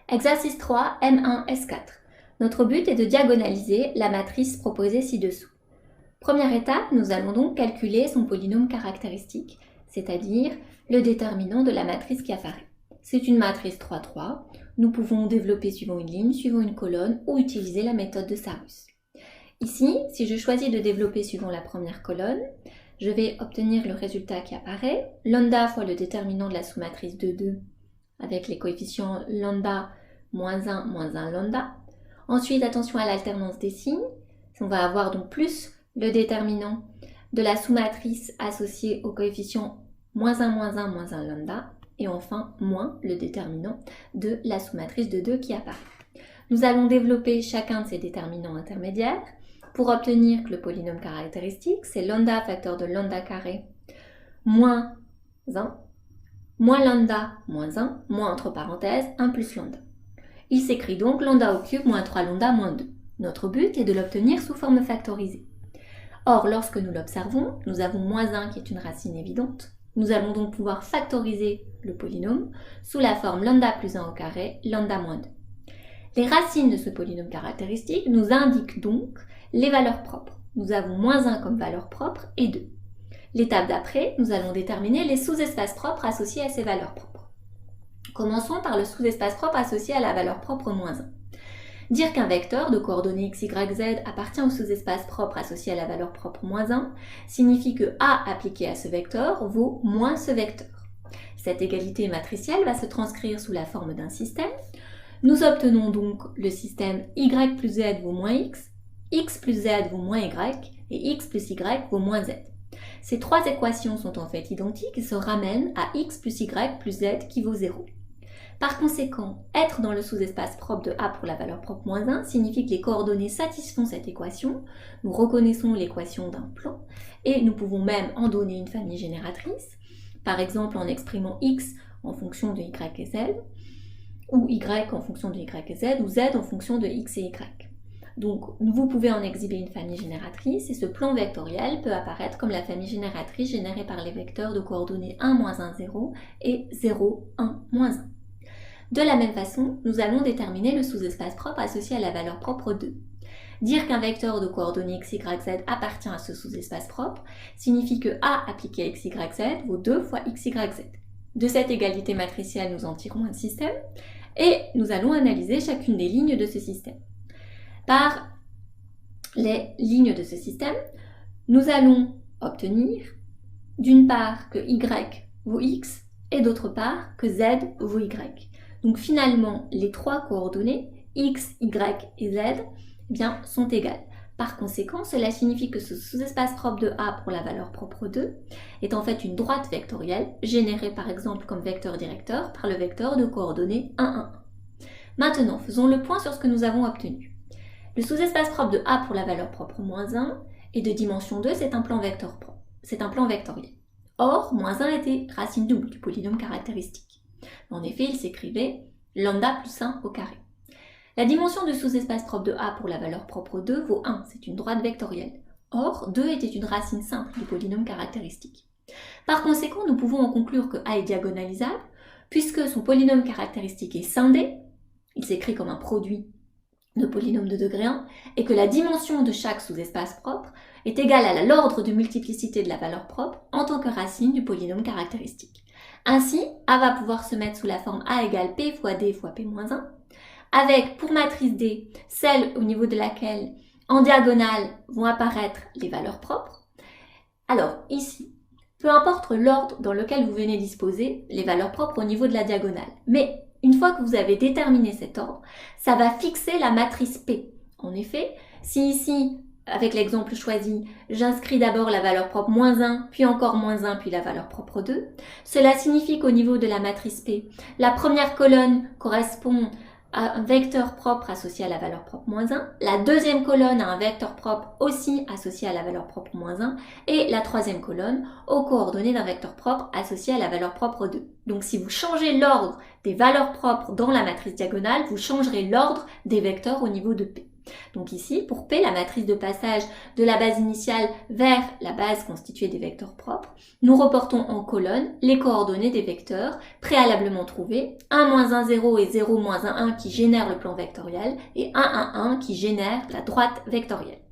Exercice 3, M1, S4. Notre but est de diagonaliser la matrice proposée ci-dessous. Première étape, nous allons donc calculer son polynôme caractéristique, c'est-à-dire le déterminant de la matrice qui apparaît. C'est une matrice 3-3. Nous pouvons développer suivant une ligne, suivant une colonne ou utiliser la méthode de Sarrus. Ici, si je choisis de développer suivant la première colonne, je vais obtenir le résultat qui apparaît, lambda fois le déterminant de la sous-matrice de 2 avec les coefficients lambda moins 1 lambda. Ensuite, attention à l'alternance des signes. On va avoir donc plus le déterminant de la sous-matrice associée au coefficient moins 1 lambda. Et enfin, moins le déterminant de la sous-matrice de 2 qui apparaît. Nous allons développer chacun de ces déterminants intermédiaires pour obtenir que le polynôme caractéristique, c'est lambda facteur de lambda carré moins 1, moins lambda moins 1, moins entre parenthèses 1 plus lambda. Il s'écrit donc lambda au cube moins 3 lambda moins 2. Notre but est de l'obtenir sous forme factorisée. Or, lorsque nous l'observons, nous avons moins 1 qui est une racine évidente. Nous allons donc pouvoir factoriser le polynôme sous la forme lambda plus 1 au carré, lambda moins 2. Les racines de ce polynôme caractéristique nous indiquent donc les valeurs propres. Nous avons moins 1 comme valeur propre et 2. L'étape d'après, nous allons déterminer les sous-espaces propres associés à ces valeurs propres. Commençons par le sous-espace propre associé à la valeur propre moins 1. Dire qu'un vecteur de coordonnées x, y, z appartient au sous-espace propre associé à la valeur propre moins 1 signifie que A appliqué à ce vecteur vaut moins ce vecteur. Cette égalité matricielle va se transcrire sous la forme d'un système. Nous obtenons donc le système y plus z vaut moins x plus z vaut moins y et x plus y vaut moins z. Ces trois équations sont en fait identiques et se ramènent à x plus y plus z qui vaut 0. Par conséquent, être dans le sous-espace propre de A pour la valeur propre moins 1 signifie que les coordonnées satisfont cette équation. Nous reconnaissons l'équation d'un plan et nous pouvons même en donner une famille génératrice, par exemple en exprimant x en fonction de y et z, ou y en fonction de y et z, ou z en fonction de x et y. Donc, vous pouvez en exhiber une famille génératrice et ce plan vectoriel peut apparaître comme la famille génératrice générée par les vecteurs de coordonnées 1, 1, 0 et 0, 1, 1. De la même façon, nous allons déterminer le sous-espace propre associé à la valeur propre 2. Dire qu'un vecteur de coordonnées x, y, z appartient à ce sous-espace propre signifie que A appliqué à x, y, z vaut 2 fois x, y, z. De cette égalité matricielle, nous en tirons un système et nous allons analyser chacune des lignes de ce système. Par les lignes de ce système, nous allons obtenir d'une part que y vaut x et d'autre part que z vaut y. Donc finalement, les trois coordonnées x, y et z sont égales. Par conséquent, cela signifie que ce sous-espace propre de A pour la valeur propre 2 est en fait une droite vectorielle générée par exemple comme vecteur directeur par le vecteur de coordonnées 1, 1, 1. Maintenant, faisons le point sur ce que nous avons obtenu. Le sous-espace propre de A pour la valeur propre moins 1 est de dimension 2, c'est un plan vectoriel. Or, moins 1 était racine double du polynôme caractéristique. En effet, il s'écrivait lambda plus 1 au carré. La dimension du sous-espace propre de A pour la valeur propre 2 vaut 1, c'est une droite vectorielle. Or, 2 était une racine simple du polynôme caractéristique. Par conséquent, nous pouvons en conclure que A est diagonalisable, puisque son polynôme caractéristique est scindé, il s'écrit comme un produit de polynômes de degré 1, et que la dimension de chaque sous-espace propre est égale à l'ordre de multiplicité de la valeur propre en tant que racine du polynôme caractéristique. Ainsi, A va pouvoir se mettre sous la forme A égale P fois D fois P-1, avec pour matrice D, celle au niveau de laquelle en diagonale vont apparaître les valeurs propres. Alors ici, peu importe l'ordre dans lequel vous venez disposer les valeurs propres au niveau de la diagonale, mais une fois que vous avez déterminé cet ordre, ça va fixer la matrice P. En effet, si ici, avec l'exemple choisi, j'inscris d'abord la valeur propre moins 1, puis encore moins 1, puis la valeur propre 2, cela signifie qu'au niveau de la matrice P, la première colonne correspond à un vecteur propre associé à la valeur propre moins 1, la deuxième colonne a un vecteur propre aussi associé à la valeur propre moins 1, et la troisième colonne aux coordonnées d'un vecteur propre associé à la valeur propre 2. Donc si vous changez l'ordre des valeurs propres dans la matrice diagonale, vous changerez l'ordre des vecteurs au niveau de P. Donc ici, pour P, la matrice de passage de la base initiale vers la base constituée des vecteurs propres, nous reportons en colonne les coordonnées des vecteurs préalablement trouvés, 1, 1, 0 et 0, 1, 1 qui génèrent le plan vectoriel et 1, 1, 1 qui génère la droite vectorielle.